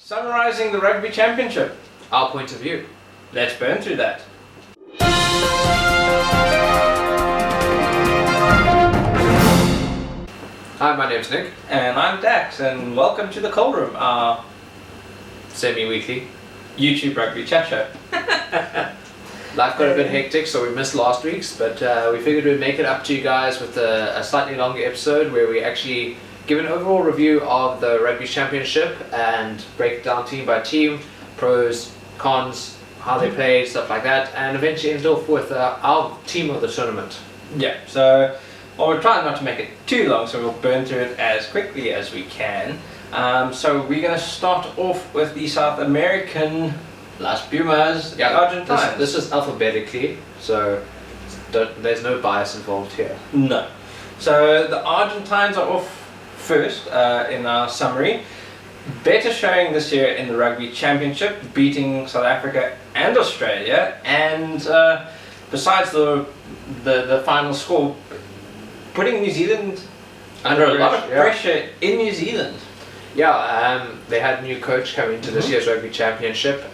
Summarising the Rugby Championship. Our point of view. Let's burn through that. Hi, my name's Nick. And I'm Dax, and welcome to the Cold Room, our Semi-weekly. YouTube rugby chat show. Life got a bit hectic, so we missed last week's, but we figured we'd make it up to you guys with a slightly longer episode where we actually give an overall review of the Rugby Championship and break it down team by team, pros, cons, how they played, stuff like that, and eventually end off with our team of the tournament. Yeah, so we're trying not to make it too long, so we'll burn through it as quickly as we can. So we're going to start off with the South American Las Pumas, the Argentines. This is alphabetically, so there's no bias involved here. No. So the Argentines are off first in our summary. Better showing this year in the Rugby Championship, beating South Africa and Australia, and besides the final score, putting New Zealand under a lot of pressure in New Zealand. Yeah, they had a new coach coming into this year's Rugby Championship,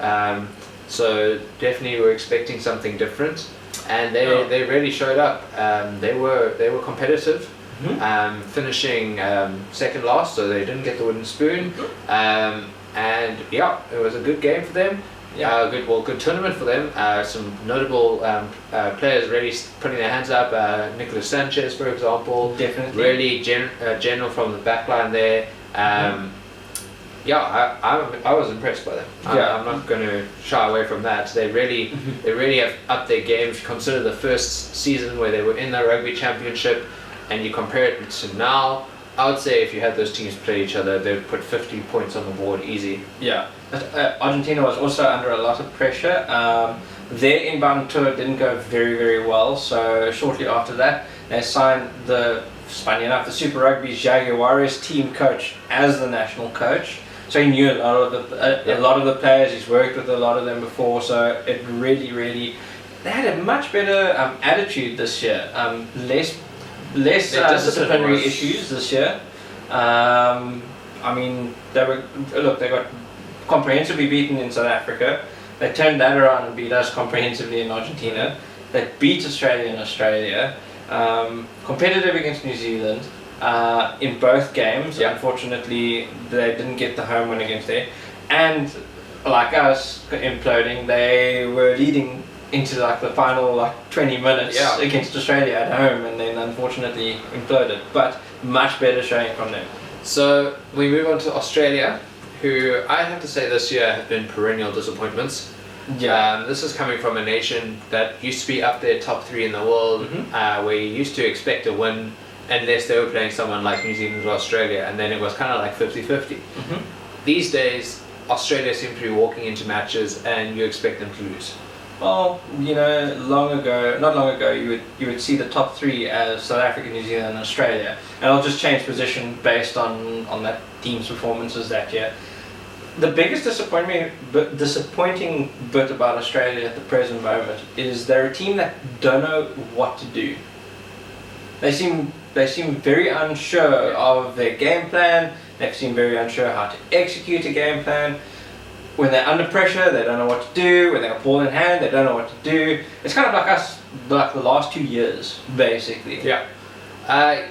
so definitely we're expecting something different, and they really showed up. They were competitive, finishing second last, so they didn't get the wooden spoon, and yeah, it was a good game for them. Yeah, good tournament for them. Some notable players really putting their hands up. Nicolas Sanchez, for example, definitely really general from the back line there. Yeah, I was impressed by them. I'm not going to shy away from that. They really have upped their game. If you consider the first season where they were in the Rugby Championship, and you compare it to now, I would say if you had those teams play each other, they would put 50 points on the board easy. Yeah, Argentina was also under a lot of pressure. Their inbound tour didn't go very, very well, so shortly after that, they signed funny enough, the Super Rugby's Jaguares team coach as the national coach. So he knew a lot of the players. He's worked with a lot of them before. So it really they had a much better attitude this year. Less disciplinary issues this year. I mean, they got comprehensively beaten in South Africa. They turned that around and beat us comprehensively in Argentina. They beat Australia in Australia. Competitive against New Zealand in both games. Unfortunately, they didn't get the home win against there, and like us imploding, they were leading into the final 20 minutes against Australia at home, and then unfortunately imploded. But much better showing from them. So we move on to Australia, who I have to say this year have been perennial disappointments. This is coming from a nation that used to be up there top 3 in the world, where you used to expect a win unless they were playing someone like New Zealand or Australia, and then it was kind of like 50-50. These days, Australia seem to be walking into matches and you expect them to lose. Well, not long ago, you would see the top 3 as South Africa, New Zealand, and Australia, and I'll just change position based on that team's performances that year. The biggest disappointing bit about Australia at the present moment is they're a team that don't know what to do. They seem very unsure of their game plan. They seem very unsure how to execute a game plan. When they're under pressure, they don't know what to do. When they got ball in hand, they don't know what to do. It's kind of like us, like the last 2 years, basically. Yeah. I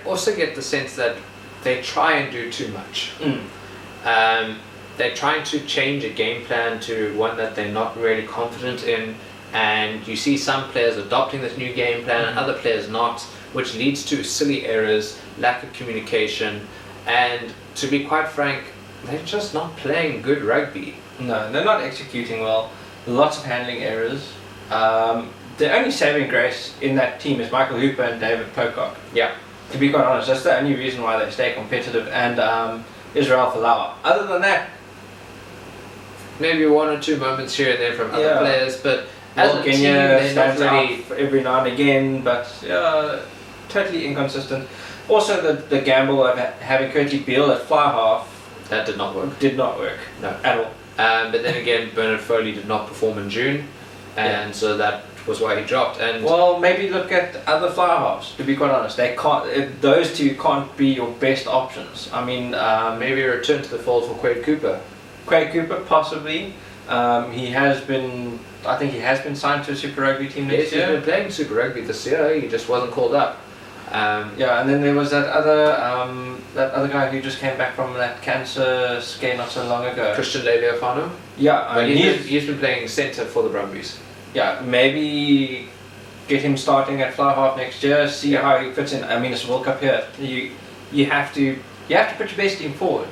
also get the sense that they try and do too much. They're trying to change a game plan to one that they're not really confident in, and you see some players adopting this new game plan and other players not, which leads to silly errors, lack of communication, and to be quite frank, they're just not playing good rugby. No, they're not executing well. Lots of handling errors. The only saving grace in that team is Michael Hooper and David Pocock. Yeah. To be quite honest, that's the only reason why they stay competitive, and Israel Folau. Other than that, maybe 1 or 2 moments here and there from other players, but as a team, they're not really every now and again, but totally inconsistent. Also, the gamble of having Curtly Beale at fly half, that did not work. No, at all. But then again, Bernard Foley did not perform in June, and so that was why he dropped. And Well, maybe look at other fly halves. To be quite honest, they can't. Those two can't be your best options. I mean, maybe a return to the fold for Quade Cooper. Craig Cooper possibly. He has been. I think he has been signed to a Super Rugby team Yes, next he's year. been playing Super Rugby this year. He just wasn't called up. Yeah, and then there was that other guy who just came back from that cancer scare not so long ago. Christian Lealiofano. Yeah, I But mean, he's been playing centre for the Brumbies. yeah, maybe get him starting at fly half next year. See how he fits in. I mean, it's a World Cup here. You have to put your best team forward.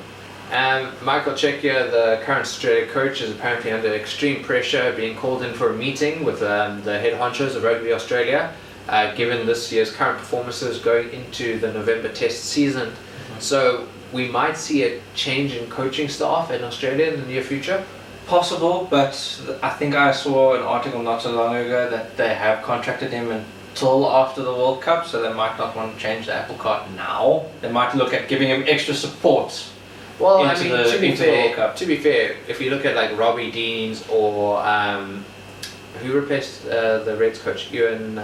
Michael Czechia, the current Australia coach, is apparently under extreme pressure, being called in for a meeting with the head honchos of Rugby Australia, given this year's current performances going into the November Test season. So we might see a change in coaching staff in Australia in the near future. Possible, but I think I saw an article not so long ago that they have contracted him until after the World Cup, so they might not want to change the apple cart now. They might look at giving him extra support. Well, Into the World Cup. to be fair, if you look at like Robbie Deans or who replaced the Reds coach, Ewan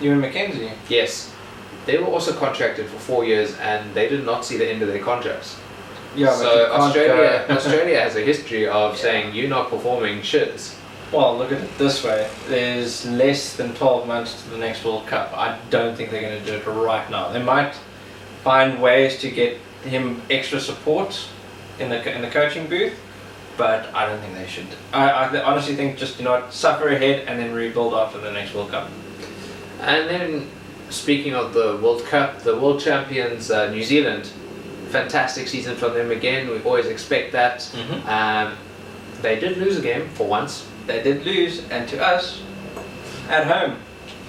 McKenzie. yes, they were also contracted for 4 years and they did not see the end of their contracts. Yeah, So but you can't Australia has a history of saying you're not performing shits. Well, look at it this way. There's less than 12 months to the next World Cup. I don't think they're going to do it right now. They might find ways to get him extra support in the coaching booth, but I don't think they should. I honestly think just suffer ahead and then rebuild after the next World Cup. And then, speaking of the World Cup, the world champions New Zealand, fantastic season from them again. We always expect that. They did lose a game for once. They did lose, and to us, at home.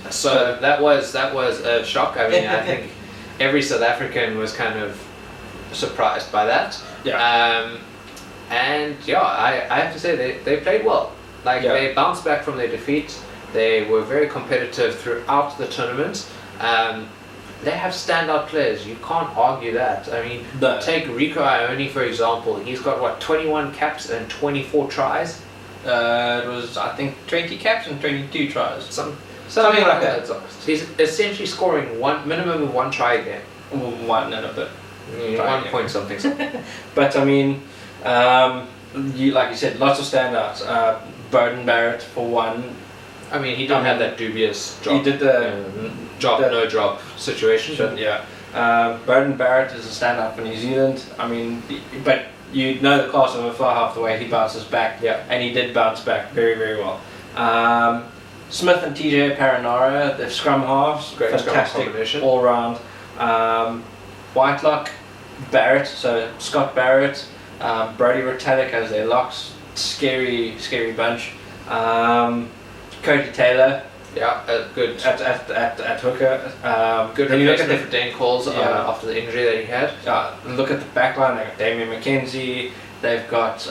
So that was a shock. I mean, I think every South African was kind of surprised by that. Yeah. And yeah, I have to say they played well. Like they bounced back from their defeat. They were very competitive throughout the tournament. They have standout players. You can't argue that. I mean, take Rico Ione for example. He's got 21 caps and 24 tries. It was I think 20 caps and 22 tries. Something like that. He's essentially scoring minimum of one try a game. One and a bit. 1 point something. But I mean, like you said, lots of standouts. Bowden Barrett for one. I mean, he didn't have that dubious drop. He did the no drop situation. Yeah. Bowden Barrett is a standout for New Zealand. I mean, but you know the class of a fly half the way he bounces back. Yeah. And he did bounce back very, very well. Smith and TJ Paranara, the scrum halves, Great fantastic combination. all round. Whitelock, Barrett, so Scott Barrett, Brody Retallick as their locks, scary bunch. Cody Taylor, good at hooker. good then you look at replacement for Dane Coles after the injury that he had. Look at the back line. They've got Damien McKenzie. They've got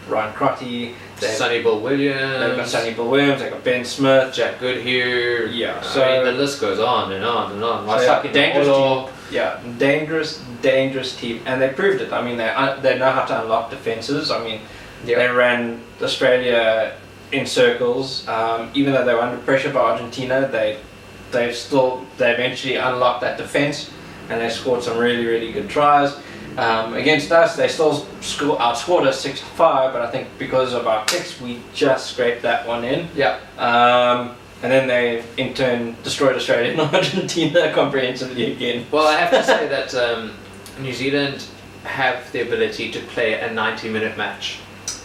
Ryan Crotty. Sonny Bill Williams. They've got Sonny Bill Williams. They've got Ben Smith. Jack Goodhue. Yeah. So I mean, the list goes on and on and on. Dangerous team. Yeah, dangerous team, and they proved it. I mean, they know how to unlock defenses. I mean, they ran Australia in circles. Even though they were under pressure by Argentina, they eventually unlocked that defense, and they scored some really good tries. Against us, they still outscored us 65, but I think because of our kicks, we just scraped that one in. Yeah. And then they, in turn, destroyed Australia and Argentina comprehensively again. Well, I have to say that New Zealand have the ability to play a 90-minute match.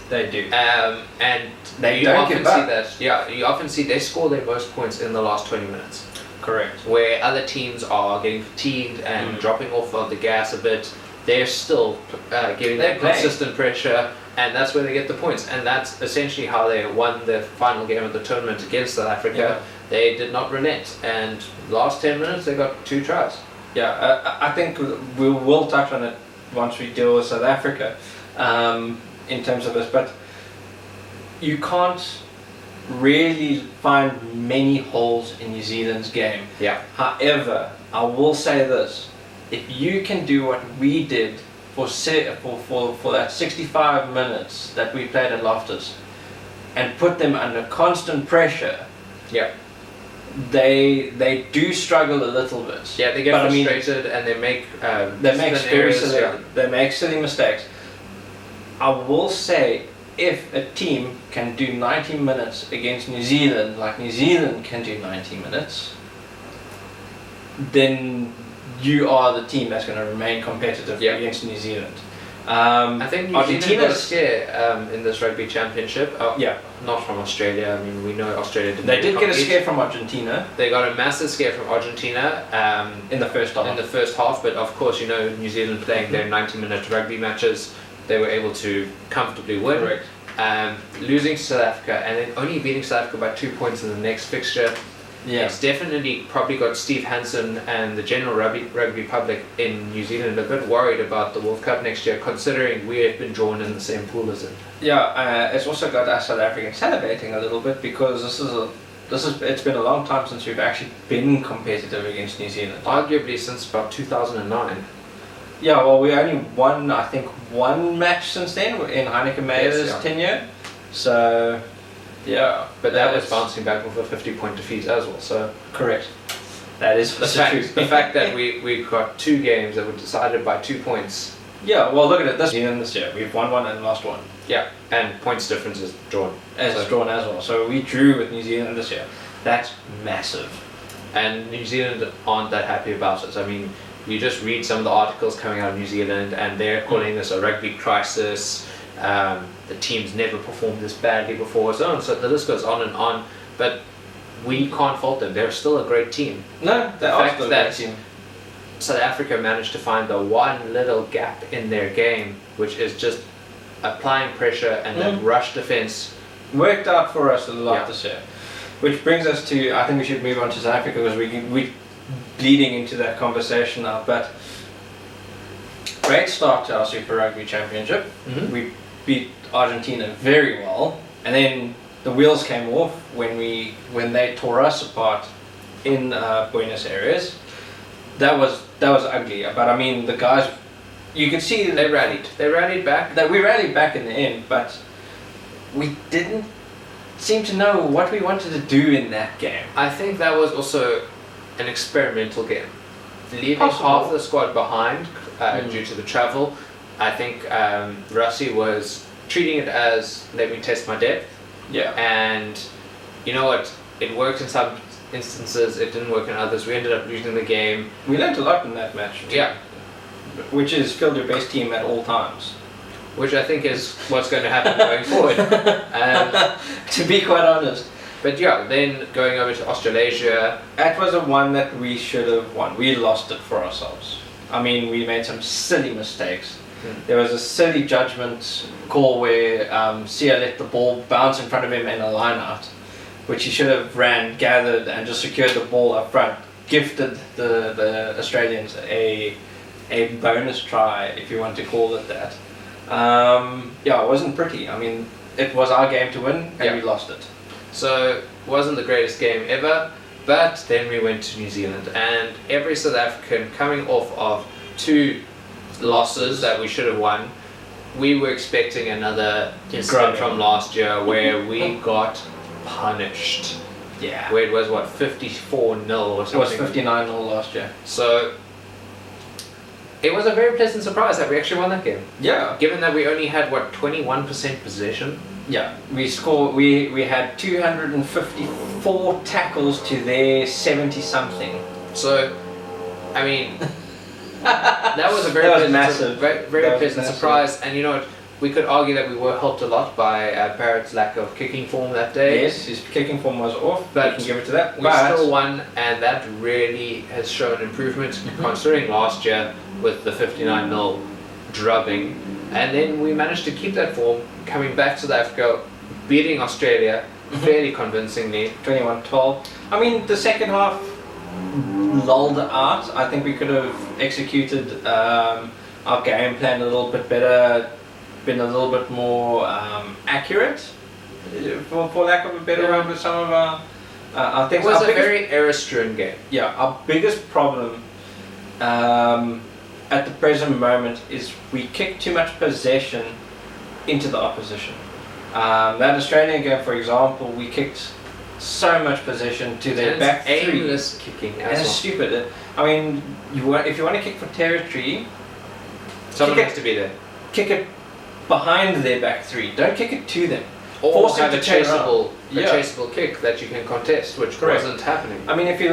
They do. And they you don't often give see up. that. Yeah, you often see they score their most points in the last 20 minutes. Correct. Where other teams are getting fatigued and dropping off of the gas a bit, they're still giving that consistent pressure, and that's where they get the points. And that's essentially how they won the final game of the tournament against South Africa. Yeah. They did not relent, and last 10 minutes they got 2 tries. Yeah, I think we will touch on it once we deal with South Africa in terms of this, but you can't really find many holes in New Zealand's game. Yeah. However, I will say this: if you can do what we did for that 65 minutes that we played at Loftus, and put them under constant pressure, Yeah. They do struggle a little bit. Yeah, they get But, I mean, frustrated and they make they make silly mistakes. I will say, if a team can do 90 minutes against New Zealand, like New Zealand can do 90 minutes, then you are the team that's going to remain competitive against New Zealand. I think New Zealand got a Argentina's scare in this Rugby Championship. Not from Australia. I mean, we know Australia didn't. They did get a compete. scare from Argentina They got a massive scare from Argentina in the first half. in the first half, but of course, you know, New Zealand playing their 90-minute rugby matches, they were able to comfortably win. Correct. Losing to South Africa and then only beating South Africa by 2 points in the next fixture. Yeah. It's definitely probably got Steve Hansen and the general rugby public in New Zealand a bit worried about the World Cup next year, considering we have been drawn in the same pool as them. Yeah, it's also got us South Africans celebrating a little bit because it's been a long time since we've actually been competitive against New Zealand. Arguably since about 2009. Yeah, well, we only won, I think, one match since then in Heineken Meyer's tenure. So, yeah. But that was bouncing back with a 50-point defeat as well. So correct. That is the fact that we got 2 games that were decided by 2 points. Yeah, well, look at it. This year, we've won one and lost one. Yeah, and points difference is drawn. Drawn as well. So we drew with New Zealand this year. That's massive. And New Zealand aren't that happy about it. I mean, you just read some of the articles coming out of New Zealand and they're calling this a rugby crisis. The team's never performed this badly before, so on. So the list goes on and on. But we can't fault them. They're still a great team. No, they are still a great team. South Africa managed to find the one little gap in their game, which is just applying pressure and that rush defense. Worked out for us a lot this year. Which brings us to, I think we should move on to South Africa because we're bleeding into that conversation now. But great start to our Super Rugby Championship. We beat Argentina very well, and then the wheels came off when they tore us apart in Buenos Aires. That was ugly. But I mean, the guys, you could see they rallied. They rallied back. That we rallied back in the end, but we didn't seem to know what we wanted to do in that game. I think that was also an experimental game. Leaving half the squad behind due to the travel, I think Rassie was treating it as, let me test my depth. Yeah. And you know what? It worked in some instances, it didn't work in others. We ended up losing the game. We learned a lot in that match. Yeah. Which is field your best team at all times. Which I think is what's going to happen going forward. To be quite honest. But yeah, then going over to Australasia. That was a one that we should have won. We lost it for ourselves. I mean, we made some silly mistakes. There was a silly judgment call where Sia let the ball bounce in front of him in a line out, which he should have ran, gathered, and just secured the ball up front. Gifted the Australians a bonus try, if you want to call it that. Yeah, it wasn't pretty. I mean, it was our game to win, and we lost it. So, it wasn't the greatest game ever, but then we went to New Zealand, and every South African coming off of 2 losses that we should have won, we were expecting another incident from last year where we got punished. Yeah. Where it was, 54-0 or something? It was 59-0 last year. So, it was a very pleasant surprise that we actually won that game. Yeah. Given that we only had, 21% possession? Yeah, we had 254 tackles to their 70-something. So, I mean, that was a very massive. Very pleasant surprise. And you know what? We could argue that we were helped a lot by Barrett's lack of kicking form that day. Yes, his kicking form was off, but we can give it to that. We still won, and that really has shown improvement considering last year with the 59-0 drubbing. And then we managed to keep that form, coming back to South Africa, beating Australia fairly convincingly. 21-12. I mean, the second half lulled out. I think we could have executed our game plan a little bit better, been a little bit more accurate, for lack of a better word, with some of our things. It was a very error-strewn game. Yeah, our biggest problem at the present moment is we kick too much possession into the opposition. That Australian game, for example, we kicked so much possession to their And back it's three. aimless kicking And as it's well. stupid. I mean, if you want to kick for territory, Someone kick has to be there. kick it behind their back three. Don't kick it to them. Or Force have them a to turn chaseable, around. chaseable kick that you can contest, which Correct. wasn't happening. I mean, if you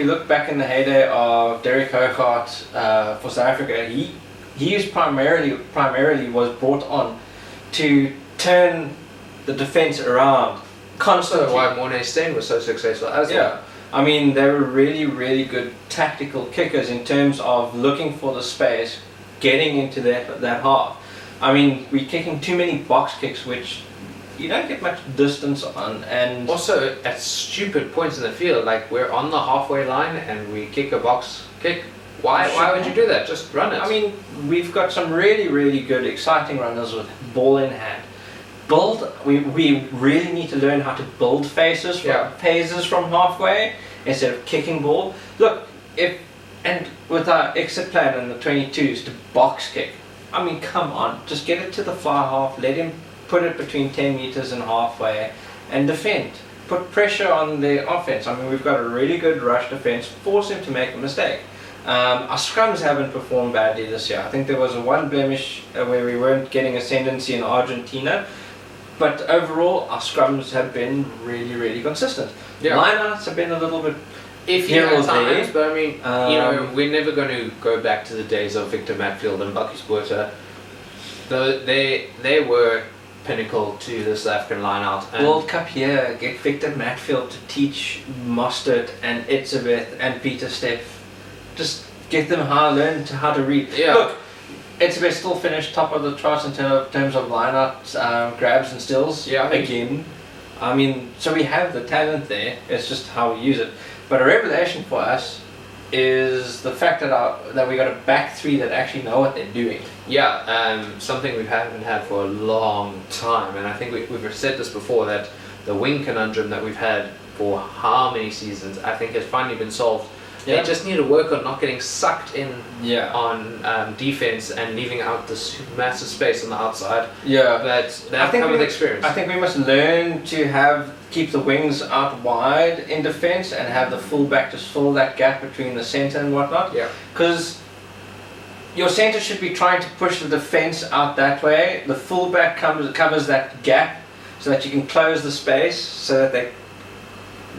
look back in the heyday of Derek Hurkart for South Africa, he is primarily was brought on to turn the defense around constantly. Also, why Mornay Steyn was so successful as well. Yeah, I mean, they were really, really good tactical kickers in terms of looking for the space, getting into that half. I mean, we're kicking too many box kicks, which you don't get much distance on, and Also, at stupid points in the field, like we're on the halfway line and we kick a box kick. Why would you do that? Just run it. I mean, we've got some really, really good, exciting runners with ball in hand. We really need to learn how to build phases from halfway instead of kicking ball. Look, with our exit plan in the 22s to box kick, I mean, come on, just get it to the far half, let him put it between 10 meters and halfway, and defend. Put pressure on the offense. I mean, we've got a really good rush defense. Force him to make a mistake. Our scrums haven't performed badly this year. I think there was one blemish where we weren't getting ascendancy in Argentina, but overall our scrums have been really, really consistent. Yeah. Lineouts have been a little bit if here you or have times, there. but I mean, we're never going to go back to the days of Victor Matfield and Bucky Sporter. Though they were pinnacle to the South African lineout. World Cup here, get Victor Matfield to teach Mostert and Etzebeth and Peter Steff. Just get them learn how to read. Yeah. Look, Etzebeth still finished top of the charts in terms of lineout grabs and stills. Yeah. Again, I mean, so we have the talent there. It's just how we use it. But a revelation for us is the fact that we got a back three that actually know what they're doing. Yeah, something we haven't had for a long time, and I think we've said this before, that the wing conundrum that we've had for how many seasons, I think has finally been solved. Yeah. They just need to work on not getting sucked in on defense and leaving out this massive space on the outside. Yeah, That come with experience. I think we must learn to keep the wings out wide in defense and have the fullback just fill that gap between the centre and whatnot. Yeah. Because your centre should be trying to push the defense out that way. The fullback covers that gap so that you can close the space so that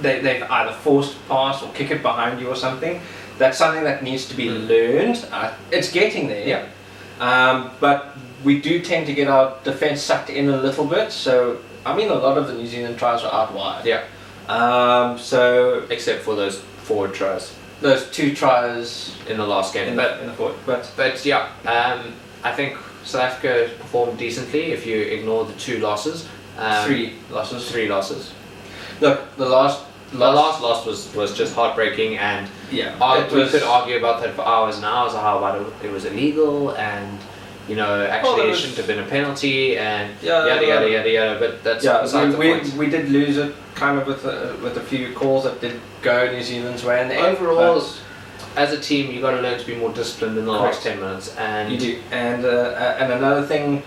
they've either forced to pass or kick it behind you or something. That's something that needs to be learned. It's getting there. Yeah. But we do tend to get our defense sucked in a little bit. So I mean, a lot of the New Zealand tries were out wide. Yeah. So except for those forward tries. Those two tries in the last game. in the forward. But yeah, I think South Africa performed decently if you ignore the two losses. 3 losses. 3 losses. Look, the last loss was just heartbreaking, and we could argue about that for hours and hours. How about it was illegal, and actually it shouldn't have been a penalty, and yada yada. But that's beside the point. We did lose it kind of with a few calls that did go New Zealand's way. And overall, as a team, you got to learn to be more disciplined in the last 10 minutes. And you do. And another thing,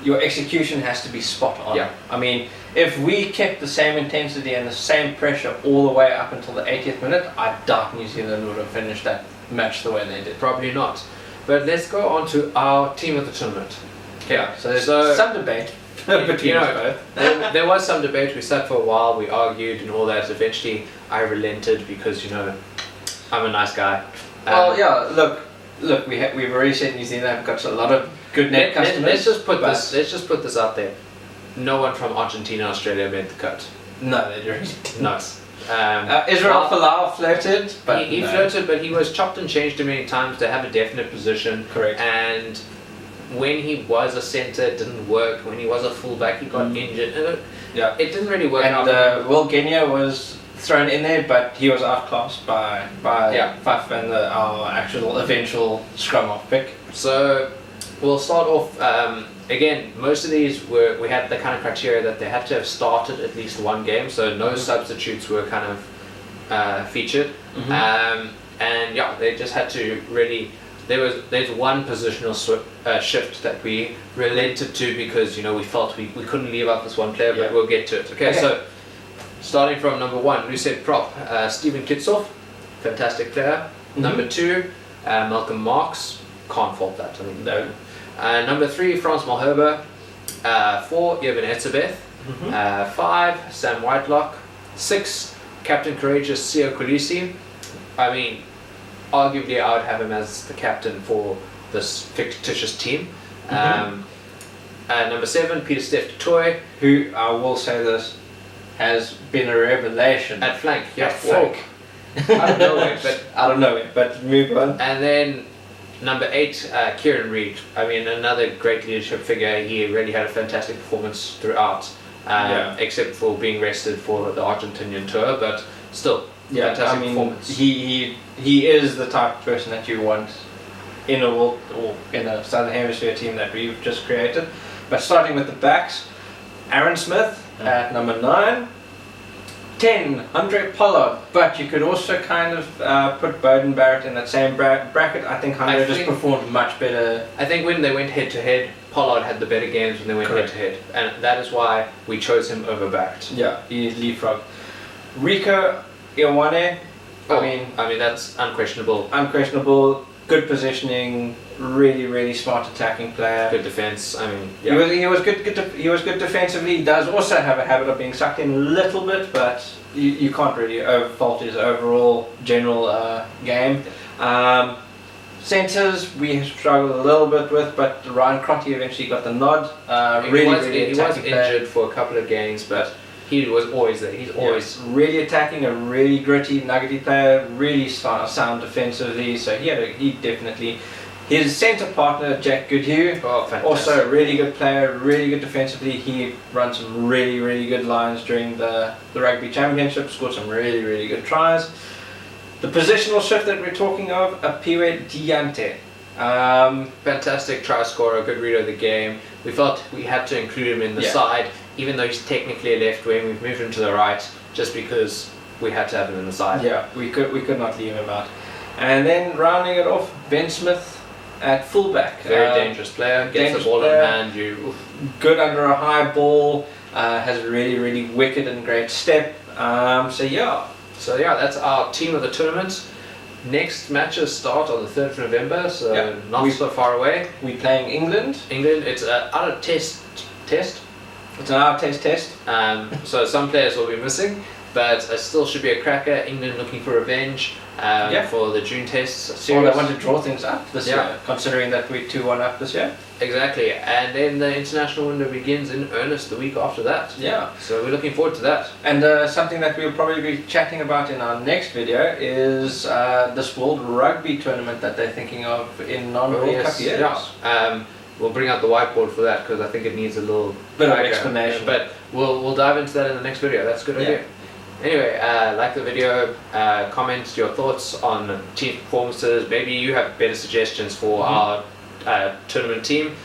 your execution has to be spot on. Yeah. I mean, if we kept the same intensity and the same pressure all the way up until the 80th minute, I doubt New Zealand would have finished that match the way they did. Probably not. But let's go on to our team of the tournament. Yeah. So there's some debate between us both. There was some debate. We sat for a while. We argued and all that. Eventually, I relented because I'm a nice guy. Well, yeah. Look. We've already said New Zealand have got a lot of good net customers. Let's just put this out there. No one from Argentina, Australia made the cut. No, they didn't. No. Israel Folau flirted, but he flirted, but he was chopped and changed too many times to have a definite position. Correct. And when he was a centre, it didn't work. When he was a fullback, he got injured. It didn't really work out. And Will Genia was thrown in there, but he was outclassed by Faf and our actual eventual scrum off pick. So we'll start off. Again, most of these we had the kind of criteria that they had to have started at least one game, so no substitutes were kind of featured. And yeah, they just had to really. There's one positional shift that we relented to because we felt we couldn't leave out this one player, but we'll get to it. Okay, so Starting from number 1, Lucette Prop, Steven Kitsoff, fantastic player. Number 2, Malcolm Marks, can't fault that. I mean, no. Number 3, Frans Malherbe. 4, Irvin Etzebeth. 5, Sam Whitelock. 6, Captain Courageous Sio Kolisi. I mean, arguably I would have him as the captain for this fictitious team. Number 7, Peter Steph Toy, who, I will say this, has been a revelation at flank. At flank. I don't know it, but I don't know it, but move on. And then number 8, Kieran Reid. I mean, another great leadership figure. He really had a fantastic performance throughout, except for being rested for the Argentinian tour, but still, fantastic performance. He is the type of person that you want in a world or in a Southern Hemisphere team that we've just created. But starting with the backs, Aaron Smith at number 9. 10, Andre Pollard, but you could also kind of put Bowden Barrett in that same bracket. I think Andre just performed much better. I think when they went head to head, Pollard had the better games when they went head to head, and that is why we chose him over Barrett. Yeah, he's leapfrog. Rico Ioane, I mean that's unquestionable. Unquestionable, good positioning, really smart attacking player. Good defense. I mean, he was good. He was good defensively. He does also have a habit of being sucked in a little bit, but you can't really fault his overall general game. Centres we struggled a little bit with, but Ryan Crotty eventually got the nod. He was injured for a couple of games, but he was always there. He's always really attacking, a really gritty, nuggety player, really sound defensively. So he definitely. His centre partner, Jack Goodhue, also a really good player, really good defensively. He runs some really good lines during the Rugby Championship, scored some really good tries. The positional shift that we're talking of, Apiwe Diante. Fantastic try scorer, good read of the game. We felt we had to include him in the side, even though he's technically a left wing. We've moved him to the right just because we had to have him in the side. Yeah, we could not leave him out. And then rounding it off, Ben Smith at fullback. Very dangerous player, gets the ball in hand. Good under a high ball, has a really wicked and great step. So that's our team of the tournament. Next matches start on the 3rd of November, so not so far away. We're playing England. It's out of test. It's an out of test. So some players will be missing, but it still should be a cracker. England looking for revenge for the June Test series. They want to draw things up this year, considering that we're 2-1 up this year. Exactly, and then the international window begins in earnest the week after that. Yeah. So we're looking forward to that. And something that we'll probably be chatting about in our next video is this World Rugby tournament that they're thinking of in non-World Cup years. Yeah. We'll bring out the whiteboard for that because I think it needs a little bit of explanation. But we'll dive into that in the next video. That's a good idea. Anyway, like the video, comment your thoughts on team performances. Maybe you have better suggestions for our tournament team,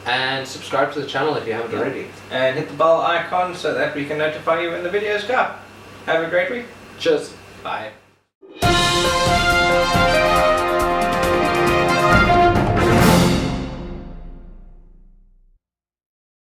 and subscribe to the channel if you haven't already. And hit the bell icon so that we can notify you when the videos go up. Have a great week. Cheers. Bye.